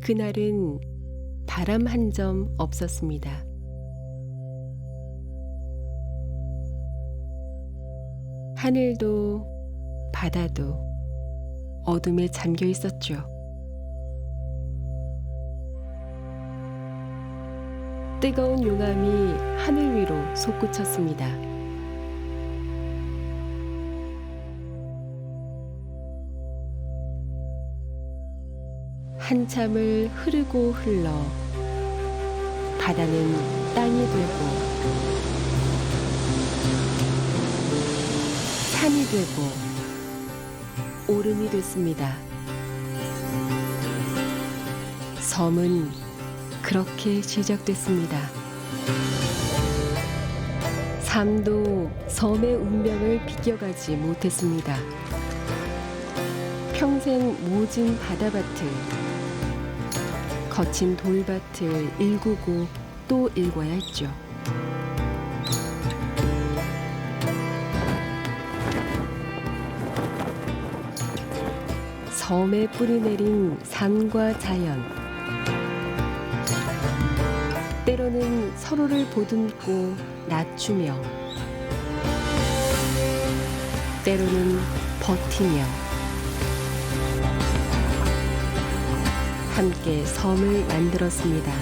그날은 바람 한 점 없었습니다. 하늘도 바다도 어둠에 잠겨 있었죠. 뜨거운 용암이 하늘 위로 솟구쳤습니다. 한참을 흐르고 흘러 바다는 땅이 되고 산이 되고 오름이 됐습니다. 섬은 그렇게 시작됐습니다. 삶도 섬의 운명을 비껴가지 못했습니다. 평생 모진 바다밭을, 거친 돌밭을 일구고 또 일궈야 했죠. 섬에 뿌리내린 산과 자연, 때로는 서로를 보듬고 낮추며, 때로는 버티며 함께 섬을 만들었습니다.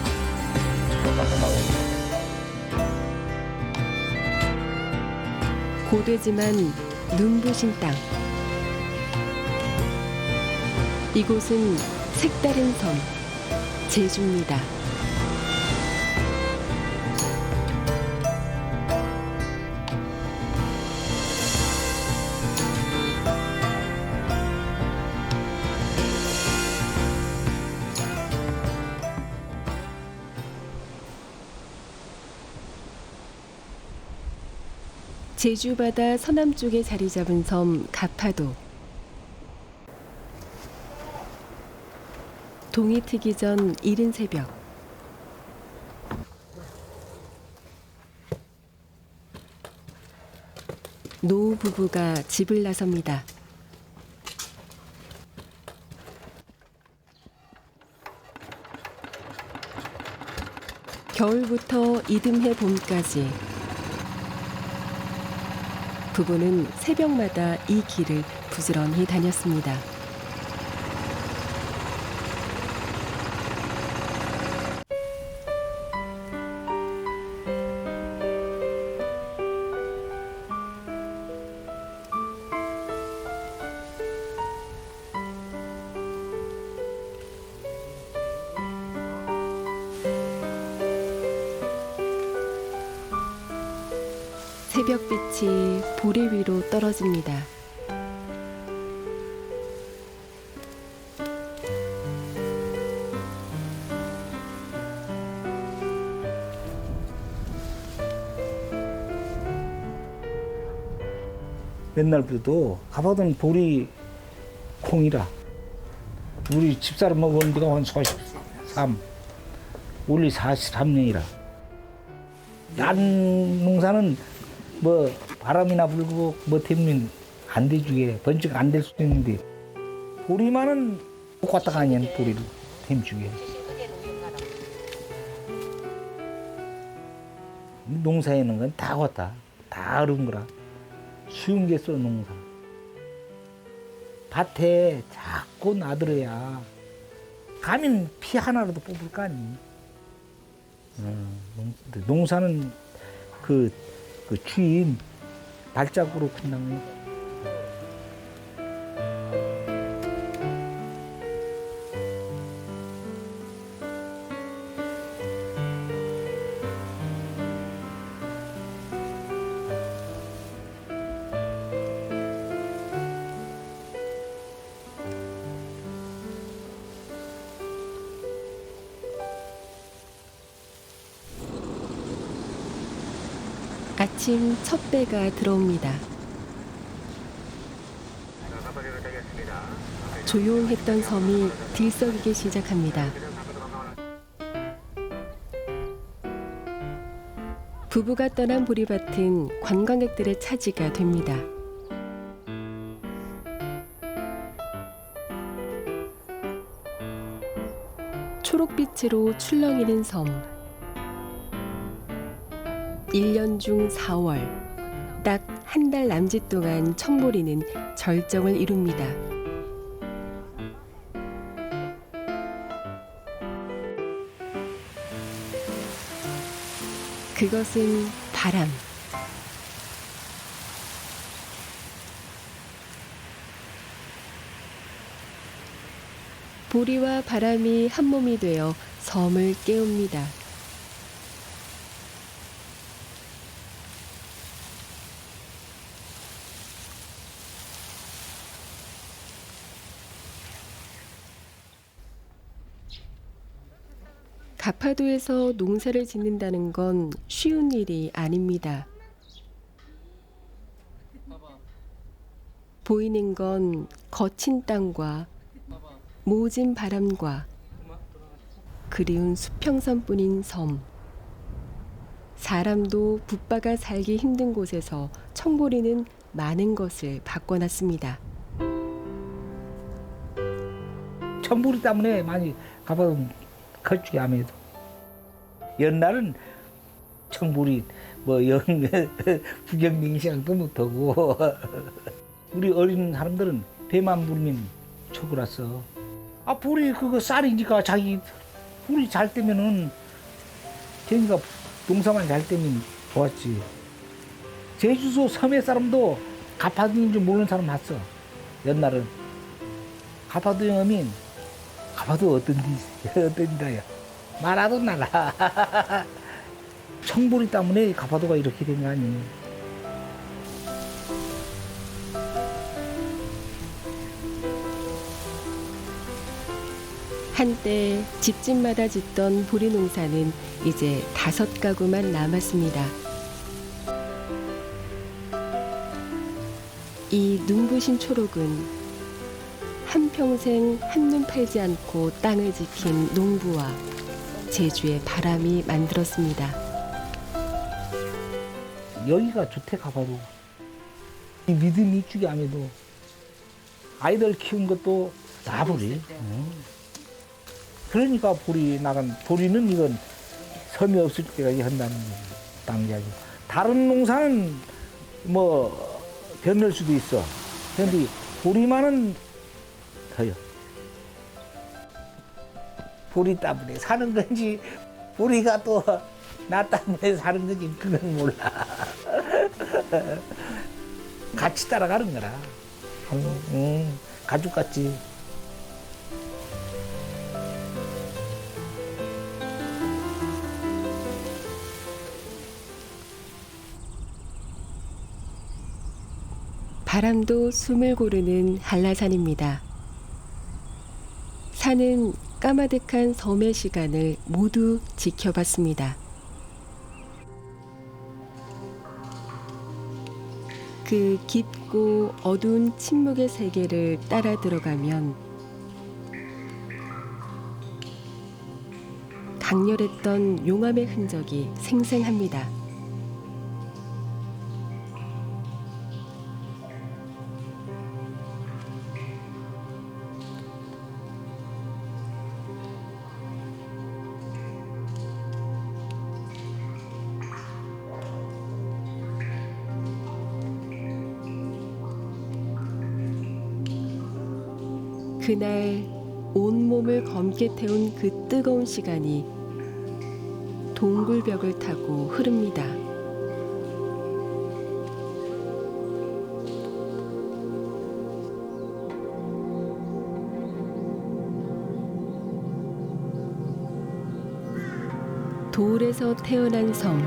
고되지만 눈부신 땅. 이곳은 색다른 섬, 제주입니다. 제주바다 서남쪽에 자리 잡은 섬 가파도. 동이 트기 전 이른 새벽, 노후 부부가 집을 나섭니다. 겨울부터 이듬해 봄까지 부부는 새벽마다 이 길을 부지런히 다녔습니다. 새벽빛이 보리 위로 떨어집니다. 옛날부터도 가파도는 보리 콩이라. 우리 집사람 먹은 지가 한 43, 원래 43년이라. 얀 농사는 뭐 바람이나 불고 뭐 때문에 안 되주게 번쩍 안 될 수도 있는데 보리만은 똑같다가 아니야. 보리를 템주게 농사에는 건 다 같다. 다 어려운 거라. 쉬운 게 써 농사. 밭에 자꾸 나들어야 가면 피 하나라도 뽑을 거 아니. 농사는 그 주인 발자국으로 끝나면 아침 첫 배가 들어옵니다. 조용했던 섬이 들썩이기 시작합니다. 부부가 떠난 보리밭은 관광객들의 차지가 됩니다. 초록빛으로 출렁이는 섬. 1년 중 4월, 딱 한 달 남짓 동안 청보리는 절정을 이룹니다. 그것은 바람. 보리와 바람이 한 몸이 되어 섬을 깨웁니다. 가파도에서 농사를 짓는다는 건 쉬운 일이 아닙니다. 보이는 건 거친 땅과 모진 바람과 그리운 수평선뿐인 섬. 사람도 붙박아 살기 힘든 곳에서 청보리는 많은 것을 바꿔놨습니다. 청보리 때문에 많이 가봐도 걸쭉이 아무래도. 옛날은 청보리 구경링 시장도 못하고 우리 어린 사람들은 배만 부르면 쳐들었어. 아, 보리 그거 쌀이니까 자기 보리 잘 때면은 걔니까 농사만 잘 때면 좋았지. 제주도 섬의 사람도 가파도인 줄 모르는 사람 봤어. 옛날은 가파도에 오면 가파도 어떤지야 말하던 나라. 청보리 때문에 가파도가 이렇게 된 거 아니. 한때 집집마다 짓던 보리 농사는 이제 5가구만 남았습니다. 이 눈부신 초록은 한평생 한눈 팔지 않고 땅을 지킨 농부와 제주의 바람이 만들었습니다. 여기가 좋대 가봐도. 이 믿음이 있주기 아무래도 아이들 키운 것도 나보리. 그러니까 보리는 이건 섬이 없을 때까지 한다는 당자고. 다른 농사는 뭐 변할 수도 있어. 그런데 보리만은 더요. 보리 때문에 사는 건지 보리가 또 나 때문에 사는 건지 그건 몰라. 같이 따라가는 거라. 가족같이. 바람도 숨을 고르는 한라산입니다. 산은 까마득한 섬의 시간을 모두 지켜봤습니다. 그 깊고 어두운 침묵의 세계를 따라 들어가면 강렬했던 용암의 흔적이 생생합니다. 그날 온몸을 검게 태운 그 뜨거운 시간이 동굴벽을 타고 흐릅니다. 돌에서 태어난 섬.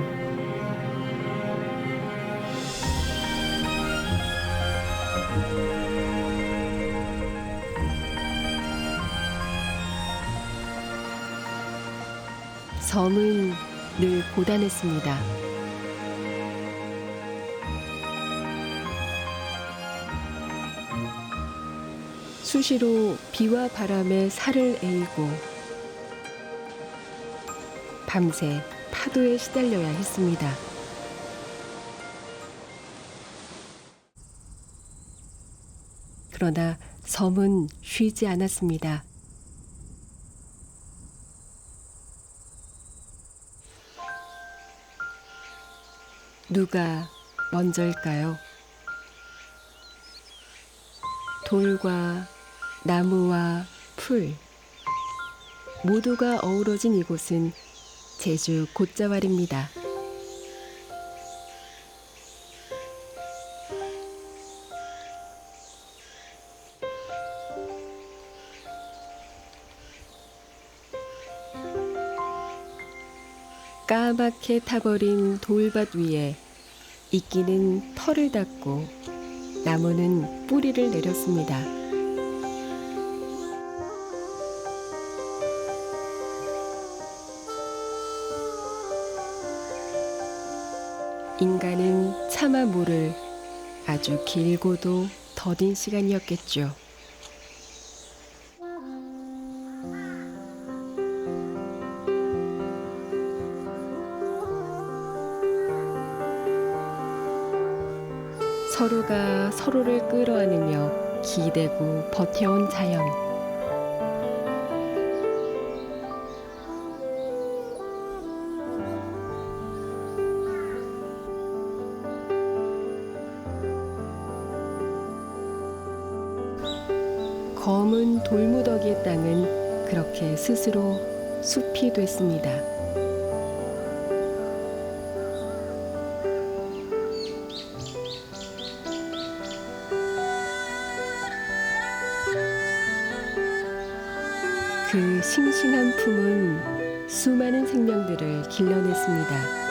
섬은 늘 고단했습니다. 수시로 비와 바람에 살을 에이고 밤새 파도에 시달려야 했습니다. 그러나 섬은 쉬지 않았습니다. 누가 먼저일까요? 돌과 나무와 풀 모두가 어우러진 이곳은 제주 곶자왈입니다. 까맣게 타버린 돌밭 위에 이끼는 털을 닦고 나무는 뿌리를 내렸습니다. 인간은 차마 모를 아주 길고도 더딘 시간이었겠죠. 서로가 서로를 끌어안으며 기대고 버텨온 자연. 검은 돌무더기의 땅은 그렇게 스스로 숲이 됐습니다. 그 싱싱한 품은 수많은 생명들을 길러냈습니다.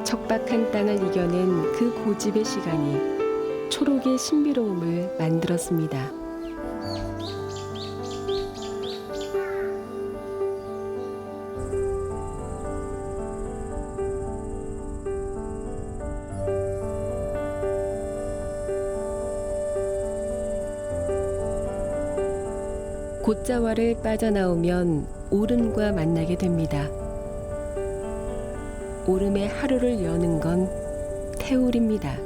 척박한 땅을 이겨낸 그 고집의 시간이 초록의 신비로움을 만들었습니다. 곶자왈을 빠져나오면 오름과 만나게 됩니다. 오름의 하루를 여는 건 태울입니다.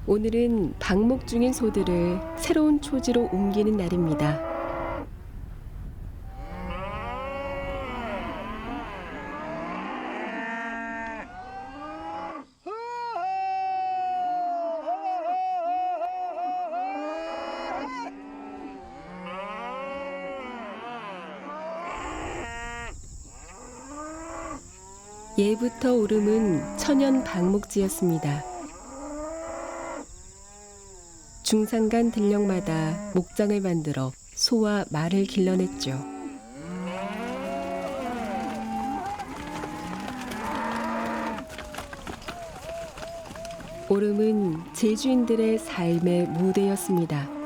오늘은 방목 중인 소들을 새로운 초지로 옮기는 날입니다. 예부터 오름은 천연 방목지였습니다. 중산간 들녘마다 목장을 만들어 소와 말을 길러냈죠. 오름은 제주인들의 삶의 무대였습니다.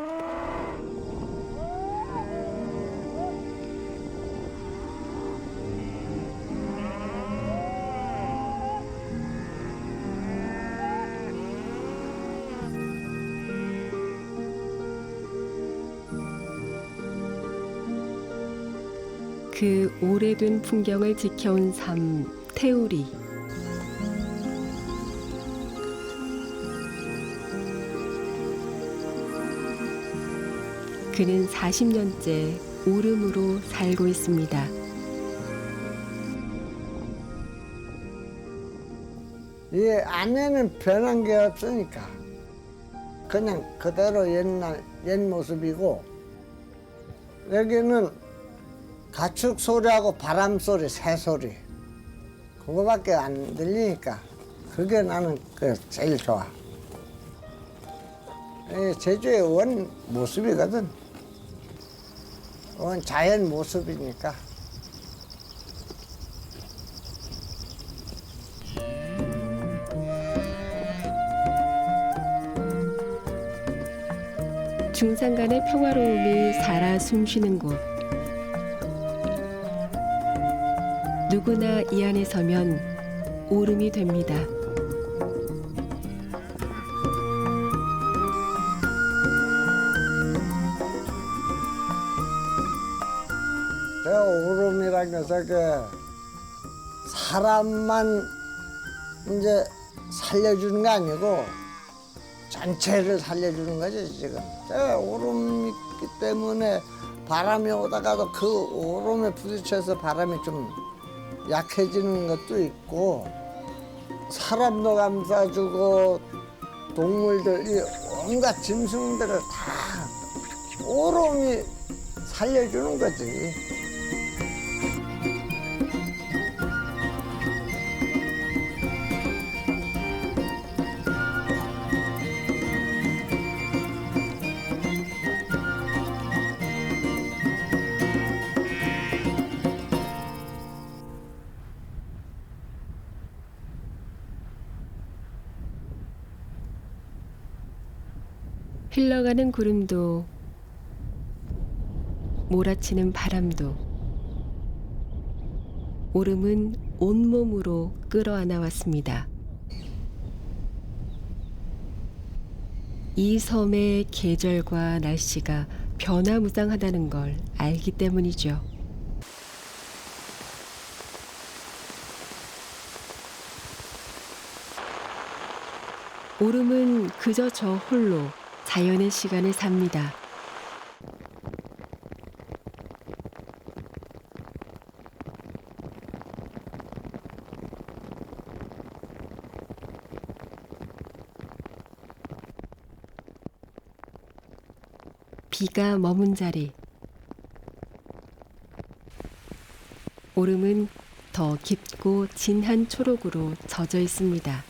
그 오래된 풍경을 지켜온 삶, 태우리. 그는 40년째 오름으로 살고 있습니다. 이 안에는 변한 게 없으니까 그냥 그대로 옛 모습이고, 여기는 가축 소리하고 바람 소리, 새 소리 그거밖에 안 들리니까 그게 나는 제일 좋아. 제주의 원 모습이거든. 원 자연 모습이니까. 중산간의 평화로움이 살아 숨쉬는 곳. 누구나 이 안에 서면 오름이 됩니다. 제가 오름이라는 것은 사람만 이제 살려주는 게 아니고 전체를 살려주는 거지 지금. 제가 오름이 있기 때문에 바람이 오다가도 그 오름에 부딪혀서 바람이 좀 약해지는 것도 있고, 사람도 감싸주고 동물들, 이 온갖 짐승들을 다 오름이 살려주는 거지. 흘러가는 구름도 몰아치는 바람도 오름은 온몸으로 끌어안아 왔습니다. 이 섬의 계절과 날씨가 변화무쌍하다는 걸 알기 때문이죠. 오름은 그저 저 홀로 자연의 시간을 삽니다. 비가 머문 자리. 오름은 더 깊고 진한 초록으로 젖어 있습니다.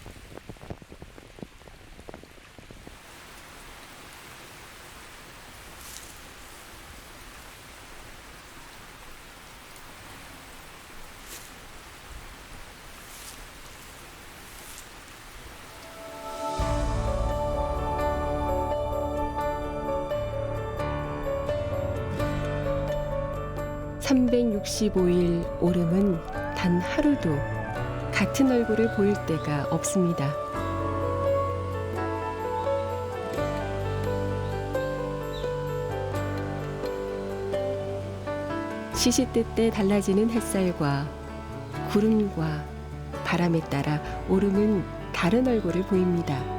(365일) 오름은 단 하루도 같은 얼굴을 보일 때가 없습니다. 시시때때 달라지는 햇살과 구름과 바람에 따라 오름은 다른 얼굴을 보입니다.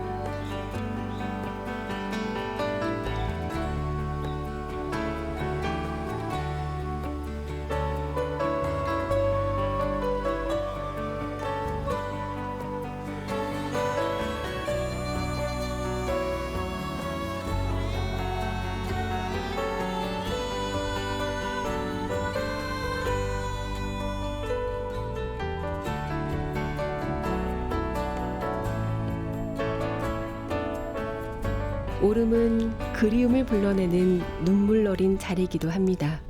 오름은 그리움을 불러내는 눈물 어린 자리이기도 합니다.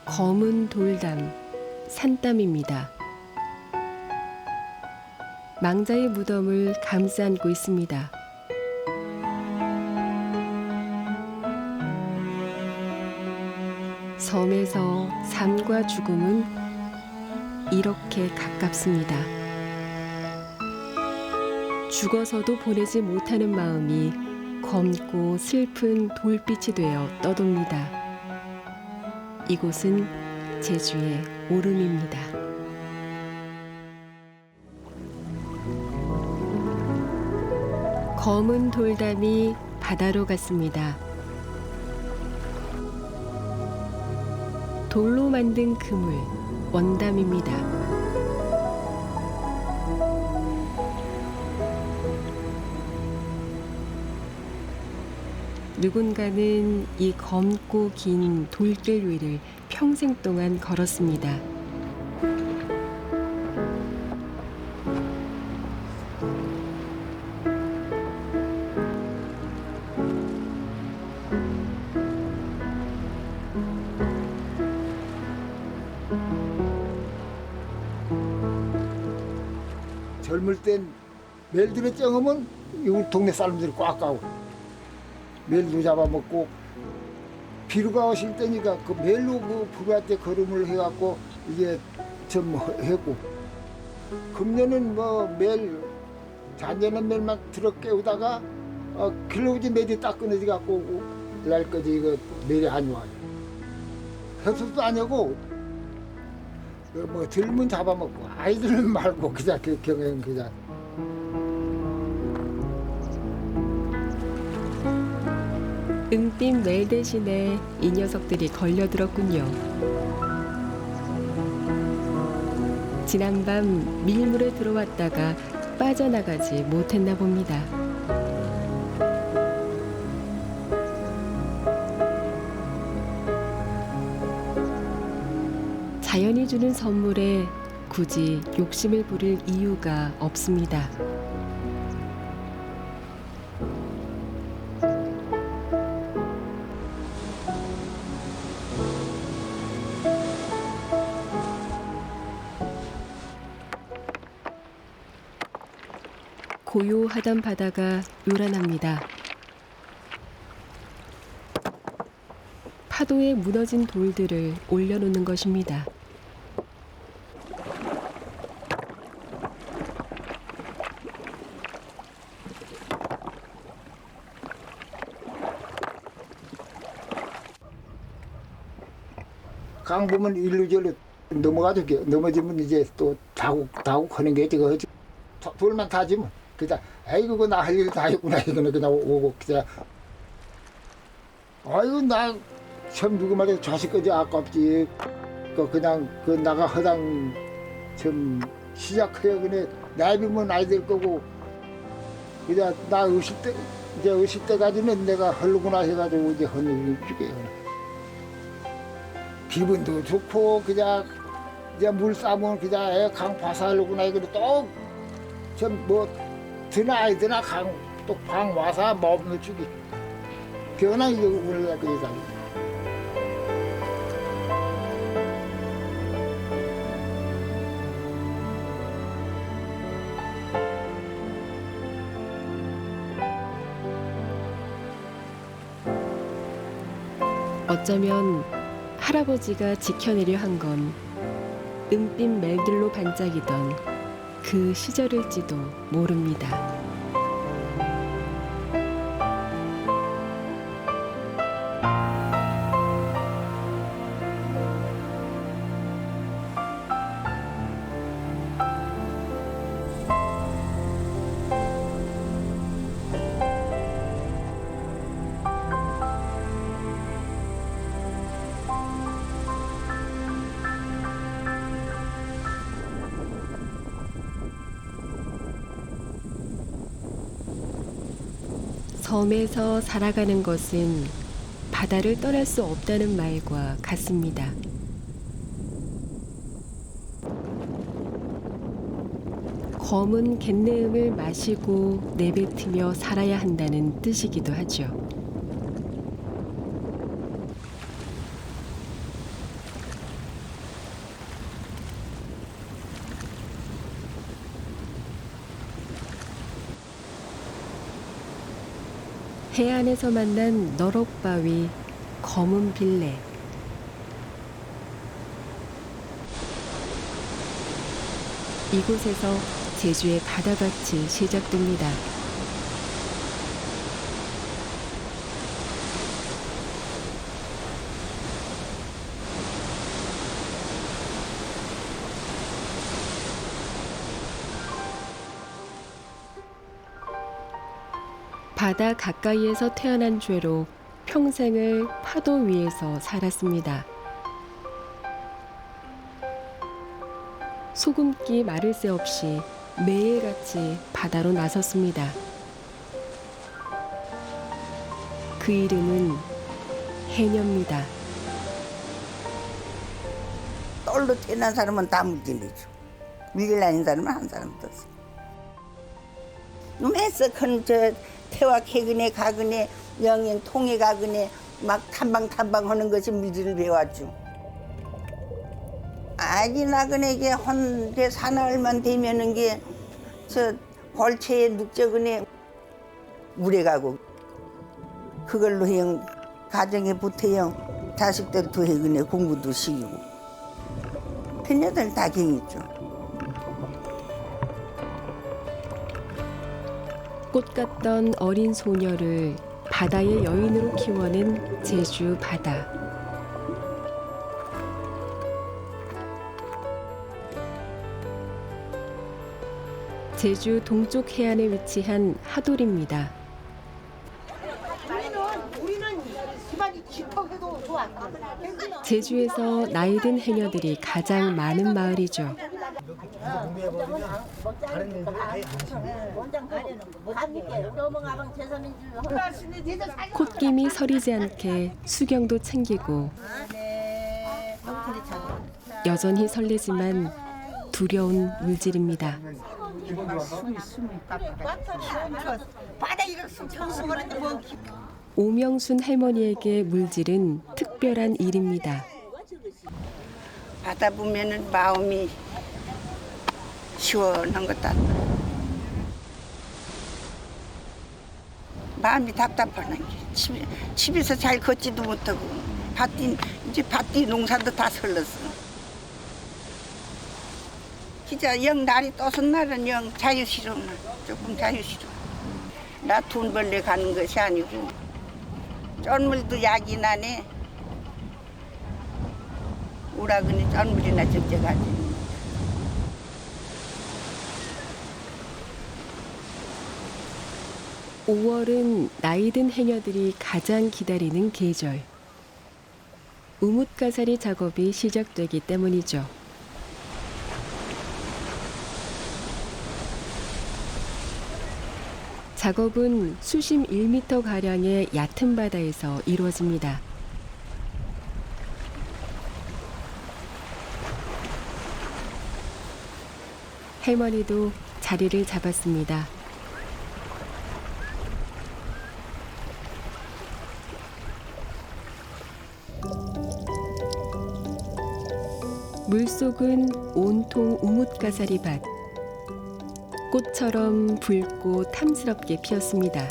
검은 돌담, 산땀입니다. 망자의 무덤을 감싸 안고 있습니다. 섬에서 삶과 죽음은 이렇게 가깝습니다. 죽어서도 보내지 못하는 마음이 검고 슬픈 돌빛이 되어 떠돕니다. 이곳은 제주의 오름입니다. 검은 돌담이 바다로 갔습니다. 돌로 만든 그물, 원담입니다. 누군가는 이 검고 긴 돌길 위를 평생 동안 걸었습니다. 젊을 땐 멜들에 쪄으면 우리 동네 사람들이 꽉 가고 멜도 잡아먹고 비루가 오실 때니까 그 멜로 그 부부한테 걸음을 해갖고 이게 좀 했고 금년은 멜 작년은 멜만 들어 깨우다가 길러오지 멜이 딱 끊어지 갖고 오고 날까지 이거 멜이 안 와요. 해수도 아니고 젊은 잡아먹고 아이들은 말고 그냥 그 경영 그냥. 은빛 멜 대신에 이 녀석들이 걸려들었군요. 지난밤 밀물에 들어왔다가 빠져나가지 못했나 봅니다. 자연이 주는 선물에 굳이 욕심을 부릴 이유가 없습니다. 고요하던 바다가 요란합니다. 파도에 무너진 돌들을 올려놓는 것입니다. 강 보면 일루절로 넘어가지고 넘어지면 이제 또 다국 하는 게 저거 돌만 타지면 그냥 아이고 그거 나 할 일 다 했구나 이거는 그냥 오고 그냥 아이고 나 참 누구 말해 자식까지 아깝지 그냥 그 나가 허당 좀 시작해야 그네 나이면 아이 될 거고 그냥 나 50대 이제 50대까지는 내가 헐르구나 해가지고 이제 하는 일 주게 기분도 좋고 그냥 이제 물 싸면 그냥 강 파사하려구나 이거 또좀뭐 드나 아이드나 강 와서 몸을 주기 변한 이거 오늘 그 이상. 어쩌면 할아버지가 지켜내려 한 건 은빛 멜들로 반짝이던 그 시절일지도 모릅니다. 섬에서 살아가는 것은 바다를 떠날 수 없다는 말과 같습니다. 검은 갯내음을 마시고 내뱉으며 살아야 한다는 뜻이기도 하죠. 해안에서 만난 너럭바위, 검은 빌래. 이곳에서 제주의 바다밭이 시작됩니다. 바다 가까이에서 태어난 죄로 평생을 파도 위에서 살았습니다. 소금기 마를 새 없이 매일같이 바다로 나섰습니다. 그 이름은 해녀입니다. 떨로 태어난 사람은 다 물질이죠. 밀려 다닌 사람은 한 사람도 없어. 매서 큰저 태와 캐근에 가근에 영행 통에 가근에 막 탐방 하는 것이 물질을 배웠죠. 아기 나그네게 혼대 사나흘만 되면은 게 저 벌채에 눅적은에 물에 가고 그걸로 형 가정에 보태형 자식들도 해그네 공부도 시키고 그녀들 다 경했죠. 꽃 같던 어린 소녀를 바다의 여인으로 키워낸 제주 바다. 제주 동쪽 해안에 위치한 하돌입니다. 제주에서 나이 든 해녀들이 가장 많은 마을이죠. 콧김이 서리지 않게 수경도 챙기고 여전히 설레지만 두려운 물질입니다. 오명순 할머니에게 물질은 특별한 일입니다. 바다 보면은 마음이 시원한 것 같다. 마음이 답답한 게 집에서 잘 걷지도 못하고 이제 밭뒤 농사도 다 설렀어. 진짜 영 날이 떠선 날은 영 자유스러운 날, 조금 자유스러워. 나 돈 벌러 가는 것이 아니고 쩐물도 약이 나네. 오라그니 쩐물이나 적재가지. 5월은 나이 든 해녀들이 가장 기다리는 계절. 우뭇가사리 작업이 시작되기 때문이죠. 작업은 수심 1m가량의 얕은 바다에서 이루어집니다. 할머니도 자리를 잡았습니다. 물속은 온통 우뭇가사리밭. 꽃처럼 붉고 탐스럽게 피었습니다.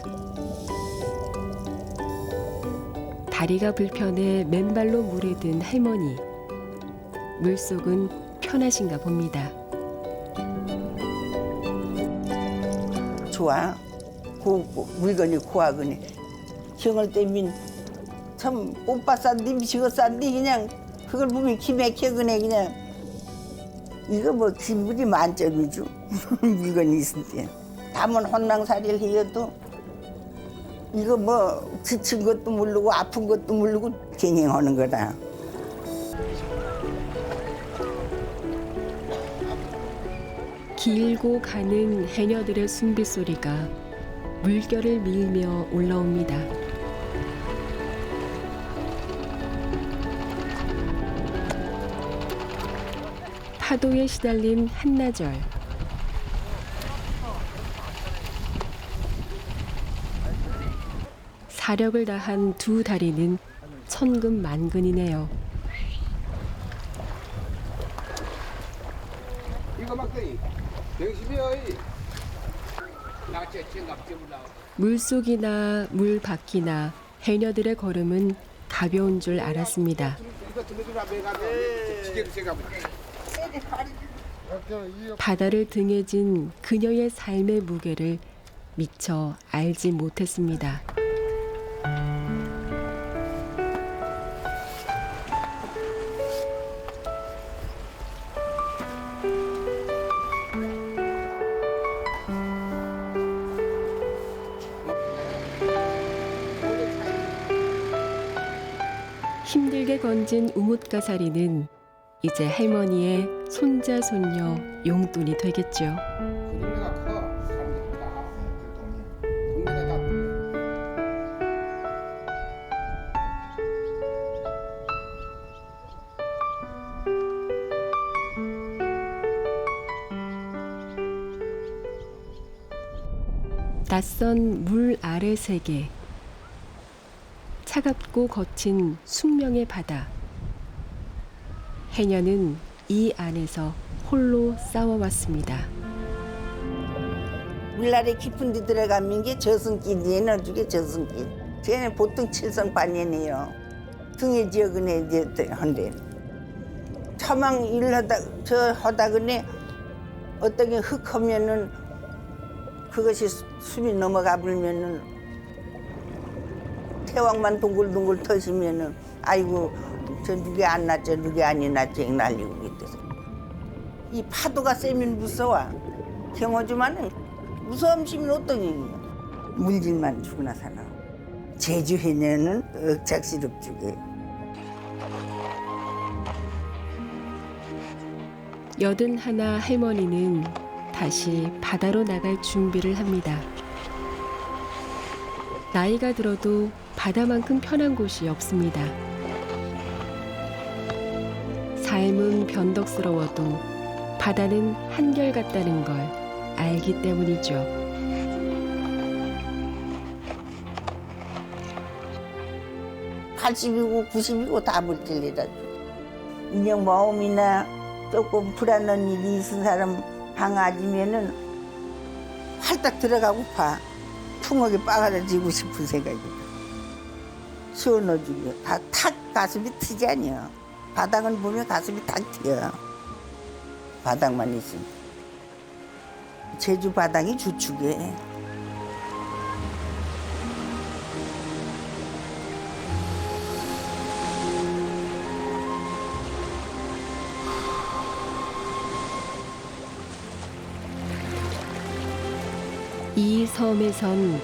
다리가 불편해 맨발로 물에 든 할머니. 물속은 편하신가 봅니다. 좋아. 물건이 고하거니. 형을 때민 참 오빠 싼디 미치고 싼디 그냥 그걸 보면 기맥혀 그네 그냥. 이거 뭐 기분이 만점이죠. 물건이 있을 때. 담은 혼랑살이를 해도 이거 뭐 지친 것도 모르고 아픈 것도 모르고 갱행하는 거다. 길고 가는 해녀들의 숨빗소리가 물결을 밀며 올라옵니다. 파도에 시달린 한나절. 사력을 다한 두 다리는 천근만근이네요. 이거 막더니 명심이요. 물속이나 물 밖이나 해녀들의 걸음은 가벼운 줄 알았습니다. 바다를 등에 진 그녀의 삶의 무게를 미처 알지 못했습니다. 힘들게 건진 우뭇가사리는 이제 할머니의 손자 손녀 용돈이 되겠죠. 동네가 커. 사람들이 다. 동네가 다. 낯선 물 아래 세계. 차갑고 거친 숙명의 바다. 해녀는 이 안에서 홀로 싸워왔습니다. 물날에 깊은 데 들어가면 게 저승길이에요. 너죽에 저승길. 쟤는 보통 칠성반이네요. 등에 지어그네 이제 한데. 처망 하다 그네 어떤 게 흙하면은 그것이 숨이 넘어가 불면은 태왕만 동글동글 터지면은 아이고 저 누게 안 났죠 누게 아니 났지 날리고 그랬대서. 이 파도가 세면 무서워. 경호주만은 무서움심은 어떤 얘기야. 물질만 죽으나 사나. 제주 해녀는 억작시럽 주게. 81 할머니는 다시 바다로 나갈 준비를 합니다. 나이가 들어도 바다만큼 편한 곳이 없습니다. 삶은 변덕스러워도 바다는 한결같다는 걸 알기 때문이죠. (80이고) (90이고) 다 물질이라. 인형 마음이나 조금 불안한 일이 있은 사람 방아지면은 활딱 들어가고파 풍하게 빠가지고 싶은 생각이 시원해지고 다 탁 가슴이 트지 않냐. 바닥은 보면 가슴이 탁 튀어. 바닥만 있으면. 제주 바닥이 주축이에. 이 섬에선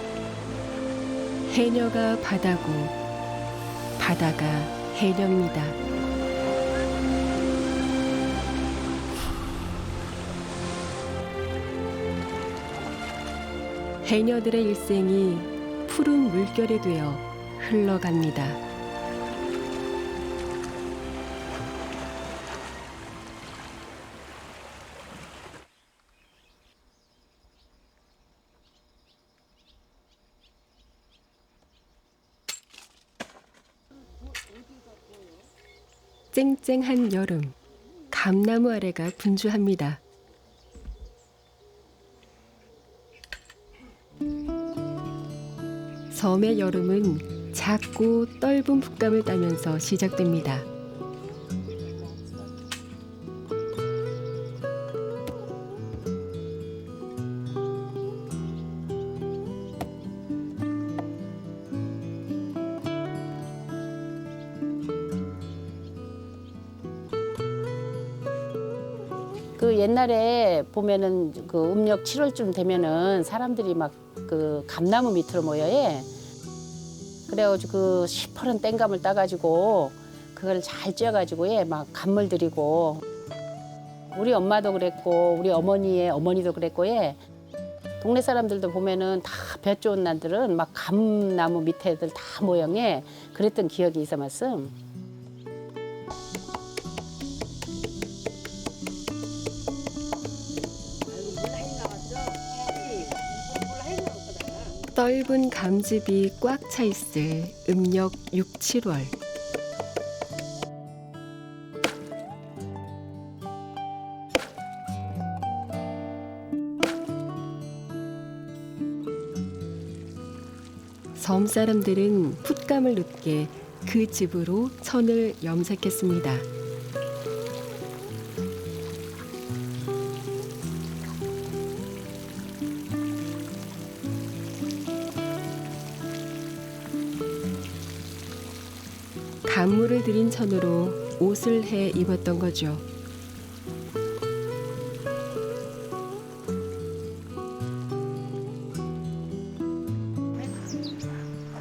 해녀가 바다고 바다가 해녀입니다. 해녀들의 일생이 푸른 물결이 되어 흘러갑니다. 쨍쨍한 여름, 감나무 아래가 분주합니다. 섬의 여름은 작고 떫은 붓감을 따면서 시작됩니다. 그 옛날에 보면은 그 음력 7월쯤 되면은 사람들이 막 그 감나무 밑으로 모여요. 그래가지고 그 시퍼런 땡감을 따가지고 그걸 잘 찧어가지고 막 감물 들이고 우리 엄마도 그랬고 우리 어머니의 어머니도 그랬고 동네 사람들도 보면은 다 볕 좋은 날들은 막 감나무 밑에들 다 모형에 그랬던 기억이 있어 말씀. 떫은 감즙이 꽉 차 있을 음력 6, 7월. 섬 사람들은 풋감을 넣게 그 즙으로 천을 염색했습니다. 감물을 들인 천으로 옷을 해 입었던 거죠.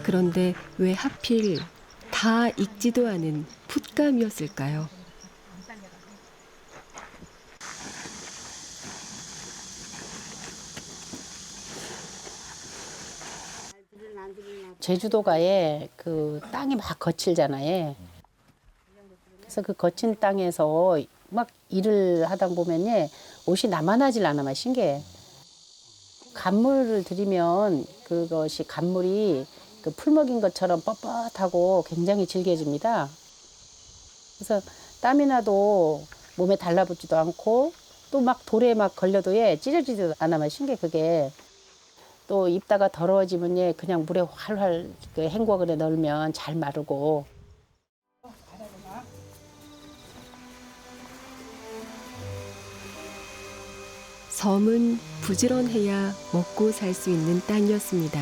그런데 왜 하필 다 익지도 않은 풋감이었을까요? 제주도가에 그 땅이 막 거칠잖아요. 그래서 그 거친 땅에서 막 일을 하다 보면 옷이 남아나질 않아 막 신기해. 간물을 들이면 그것이 간물이 그 풀 먹인 것처럼 뻣뻣하고 굉장히 질겨집니다. 그래서 땀이 나도 몸에 달라붙지도 않고 또 막 돌에 막 걸려도 찢어지지도 않아 막 신기해 그게. 또 입다가 더러워지면 예 그냥 물에 활활 그 헹궈그래 넣으면 잘 마르고. 섬은 부지런해야 먹고 살 수 있는 땅이었습니다.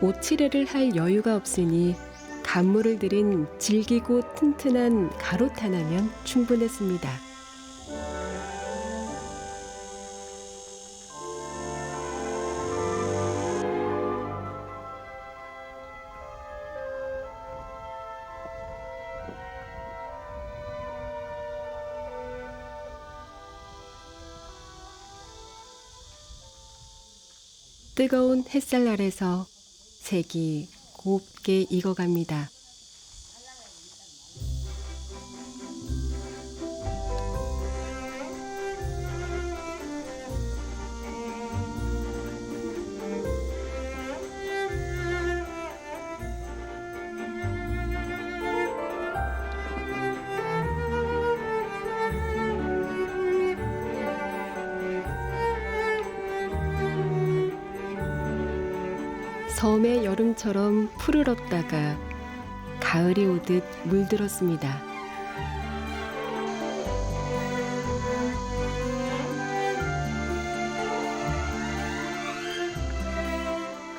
옷치레를 할 여유가 없으니 간물을 들인 질기고 튼튼한 가롯 하나면 충분했습니다. 뜨거운 햇살 아래서 색이 곱게 익어갑니다. 섬의 여름처럼 푸르렀다가 가을이 오듯 물들었습니다.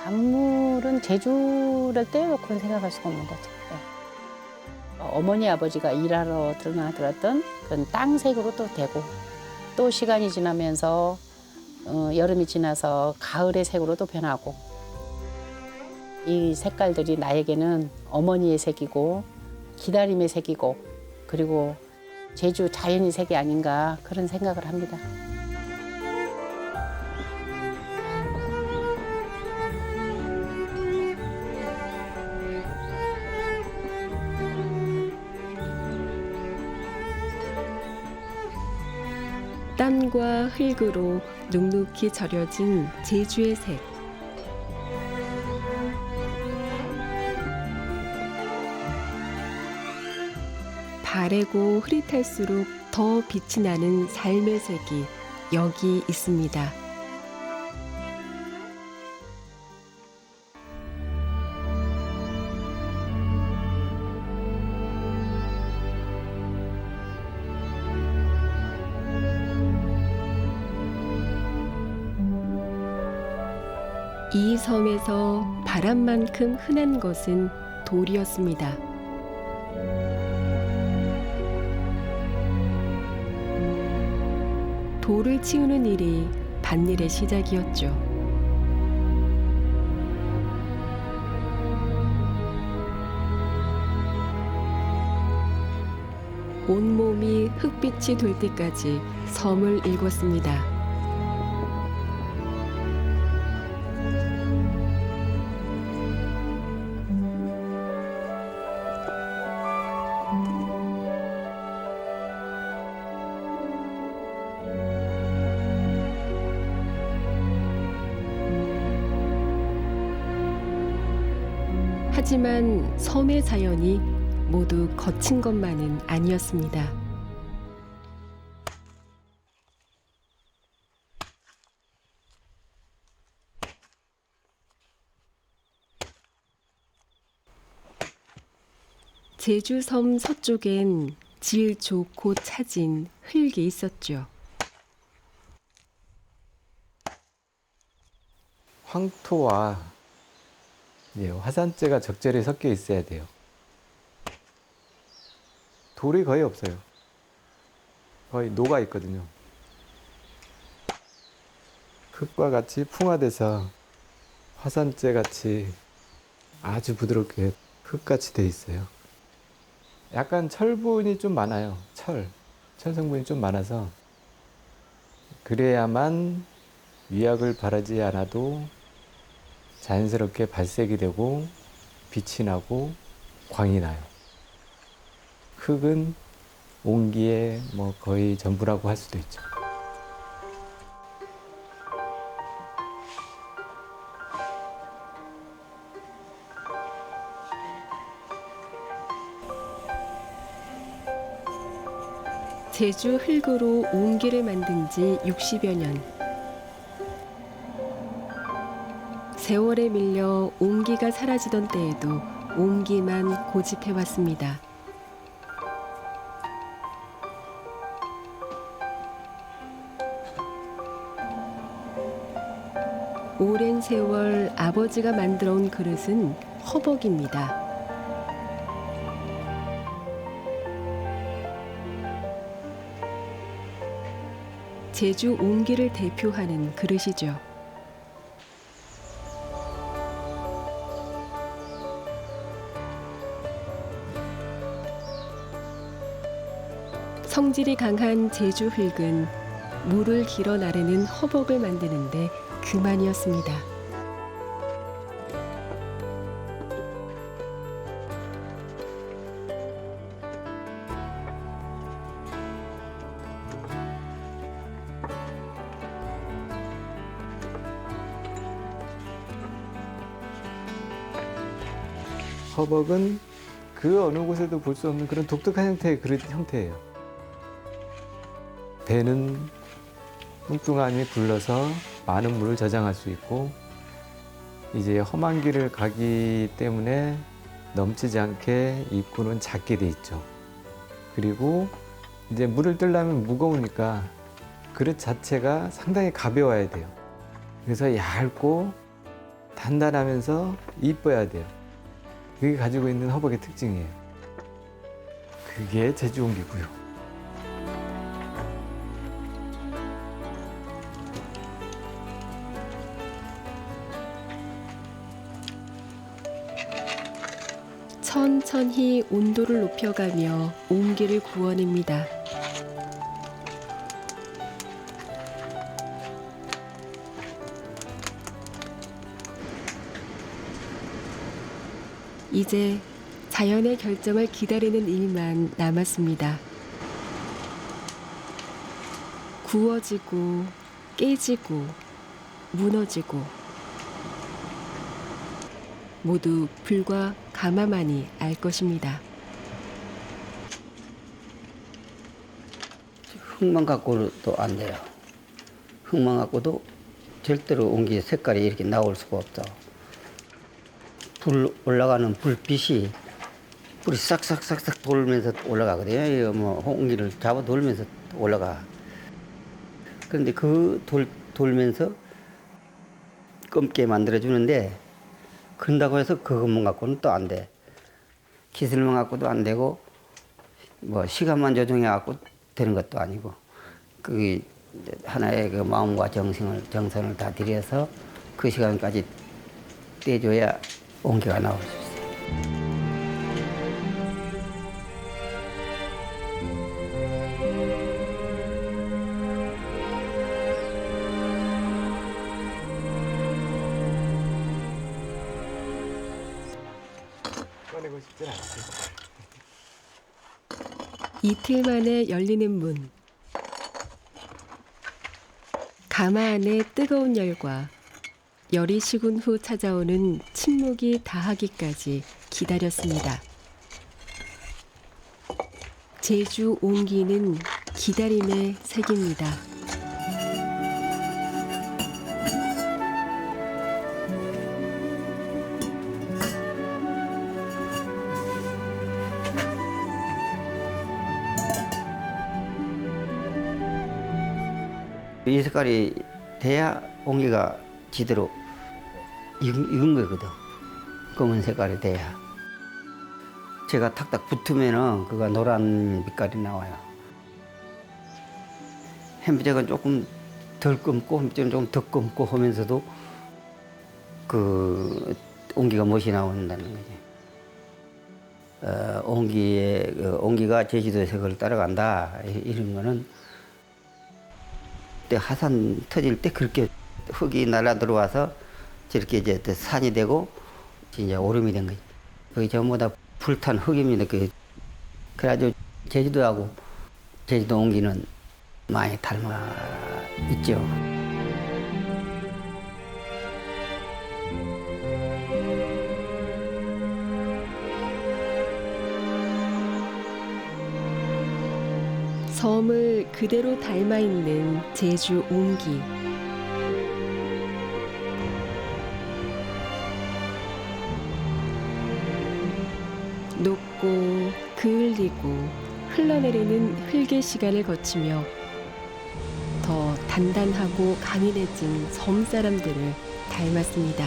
간물은 제주를 떼어놓고는 생각할 수가 없는 거죠. 예. 어머니 아버지가 일하러 들어갔던 그런 땅색으로 또 되고 또 시간이 지나면서 여름이 지나서 가을의 색으로 또 변하고 이 색깔들이 나에게는 어머니의 색이고 기다림의 색이고 그리고 제주 자연의 색이 아닌가 그런 생각을 합니다. 땀과 흙으로 눅눅이 절여진 제주의 색. 바래고 흐릿할수록 더 빛이 나는 삶의 색이 여기 있습니다. 이 섬에서 바람만큼 흔한 것은 돌이었습니다. 돌을 치우는 일이 밭일의 시작이었죠. 온몸이 흙빛이 돌 때까지 섬을 일궜습니다. 하지만 섬의 자연이 모두 거친 것만은 아니었습니다. 제주섬 서쪽엔 질 좋고 차진 흙이 있었죠. 황토와 화산재가 적절히 섞여 있어야 돼요. 돌이 거의 없어요. 거의 녹아 있거든요. 흙과 같이 풍화돼서 화산재 같이 아주 부드럽게 흙같이 돼 있어요. 약간 철분이 좀 많아요. 철 성분이 좀 많아서 그래야만 위약을 바르지 않아도 자연스럽게 발색이 되고 빛이 나고 광이 나요. 흙은 온기의 거의 전부라고 할 수도 있죠. 제주 흙으로 옹기를 만든 지 60여 년. 세월에 밀려 옹기가 사라지던 때에도 옹기만 고집해왔습니다. 오랜 세월 아버지가 만들어 온 그릇은 허벅입니다. 제주 옹기를 대표하는 그릇이죠. 성질이 강한 제주 흙은 물을 길어 나르는 허벅을 만드는데 그만이었습니다. 허벅은 그 어느 곳에도 볼 수 없는 그런 독특한 형태의 그릇 형태예요. 배는 뚱뚱함이 불러서 많은 물을 저장할 수 있고, 이제 험한 길을 가기 때문에 넘치지 않게 입구는 작게 돼 있죠. 그리고 이제 물을 뜨려면 무거우니까 그릇 자체가 상당히 가벼워야 돼요. 그래서 얇고 단단하면서 이뻐야 돼요. 그게 가지고 있는 허벅의 특징이에요. 그게 제주 옹기고요. 천천히 온도를 높여가며 옹기를 구워냅니다. 이제 자연의 결정을 기다리는 일만 남았습니다. 구워지고 깨지고 무너지고 모두 불과 가마만이 알 것입니다. 흙만 갖고도 안 돼요. 흙만 갖고도 절대로 옹기 색깔이 이렇게 나올 수가 없어. 불 올라가는 불빛이 불이 싹싹싹싹 돌면서 올라가거든요. 이거 뭐 옹기를 잡아 돌면서 올라가. 그런데 그 돌면서 검게 만들어 주는데, 그런다고 해서 그것만 갖고는 또 안 돼. 기술만 갖고도 안 되고, 뭐 시간만 조정해 갖고 되는 것도 아니고, 그게 하나의 그 마음과 정성을 다 들여서 그 시간까지 떼줘야 옹기가 나올 수 있어요. 꺼내고 싶진 않지. 이틀 만에 열리는 문. 가마 안의 뜨거운 열과 열이 식은 후 찾아오는 침묵이 다하기까지 기다렸습니다. 제주 옹기는 기다림의 색입니다. 이 색깔이 돼야 옹기가 제대로 익은 거거든. 검은 색깔이 돼야. 제가 탁탁 붙으면은 그가 노란 빛깔이 나와요. 햄비색은 조금 덜 검고 햄비색은 조금 더 검고 하면서도 그 옹기가 멋이 나온다는 거지. 옹기가 제주도 색을 따라간다 이런 거는 그때 하산 터질 때 그렇게 흙이 날아 들어와서 저렇게 이제 산이 되고 이제 오름이 된 거지. 그게 전부 다 불탄 흙입니다. 그래가지고 제주도하고 제주도 옹기는 많이 닮아 있죠. 섬을 그대로 닮아 있는 제주 옹기. 높고 그을리고 흘러내리는 흙의 시간을 거치며 더 단단하고 강인해진 섬 사람들을 닮았습니다.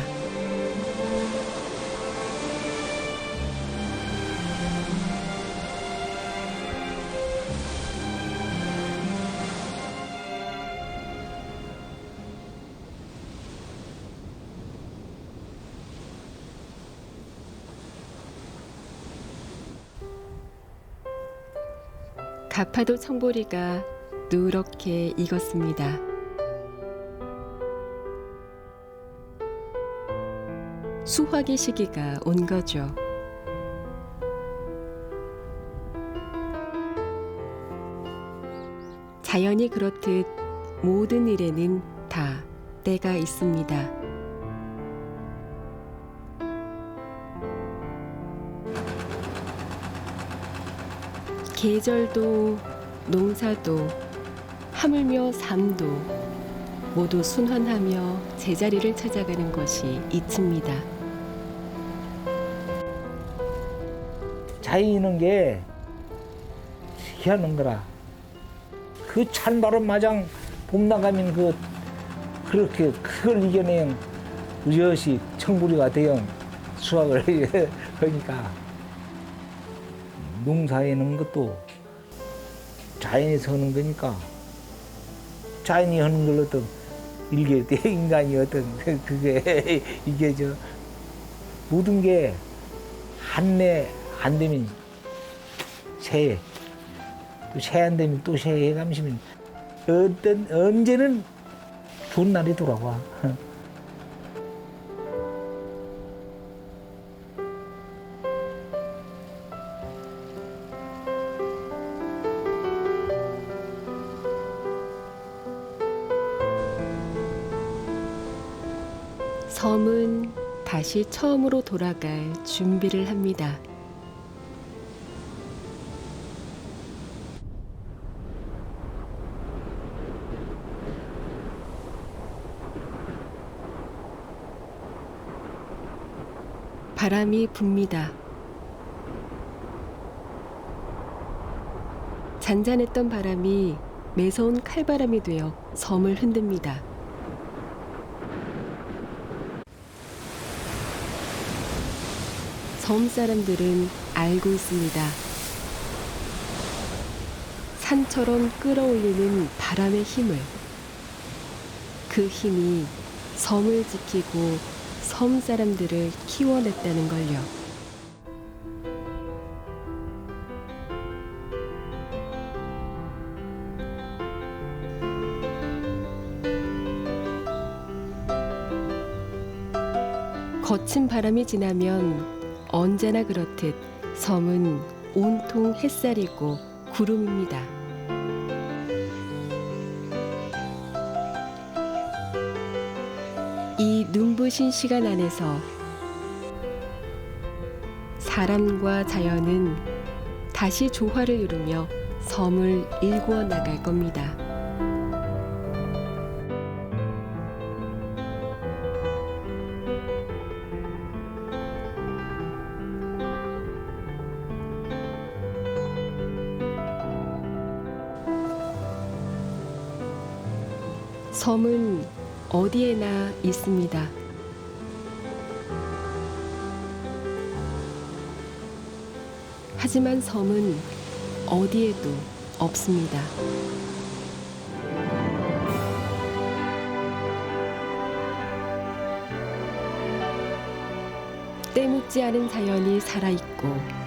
가파도 청보리가 누렇게 익었습니다. 수확의 시기가 온 거죠. 자연이 그렇듯 모든 일에는 다 때가 있습니다. 계절도 농사도 하물며 삶도 모두 순환하며 제자리를 찾아가는 것이 이치입니다. 자연이는 게 희한한 거라. 그 찬바람 마장 봄 나가면 그렇게 그걸 이겨내는 의젓이 청부리가 대형 수확을 하니까 농사에는 것도 자연에서 하는 거니까 자연이 하는 걸 어떤 일개 때 인간이 어떤 그게 이게 모든 게 한해 안 되면 새해 또 새해 안 되면 또 새해 감시면 언제는 좋은 날이 돌아와. 섬은 다시 처음으로 돌아갈 준비를 합니다. 바람이 붑니다. 잔잔했던 바람이 매서운 칼바람이 되어 섬을 흔듭니다. 섬 사람들은 알고 있습니다. 산처럼 끌어올리는 바람의 힘을. 그 힘이 섬을 지키고 섬 사람들을 키워냈다는 걸요. 거친 바람이 지나면 언제나 그렇듯 섬은 온통 햇살이고 구름입니다. 이 눈부신 시간 안에서 사람과 자연은 다시 조화를 이루며 섬을 일구어 나갈 겁니다. 섬은 어디에나 있습니다. 하지만 섬은 어디에도 없습니다. 때묻지 않은 자연이 살아있고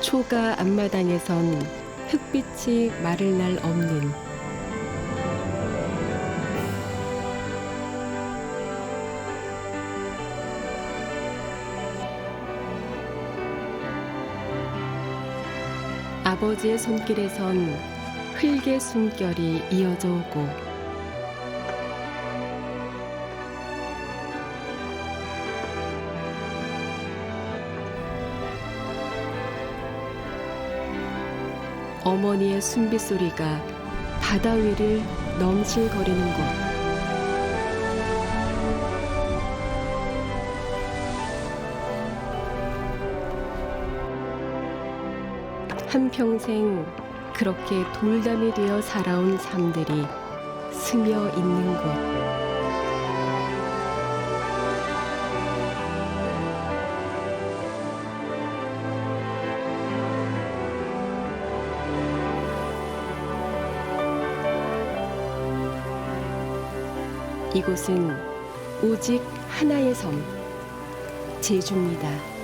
초가 앞마당에선 흙빛이 마를 날 없는 아버지의 손길에선 흙의 숨결이 이어져 오고 어머니의 숨빗소리가 바다 위를 넘실거리는 곳. 한평생 그렇게 돌담이 되어 살아온 삶들이 스며 있는 곳. 이곳은 오직 하나의 섬, 제주입니다.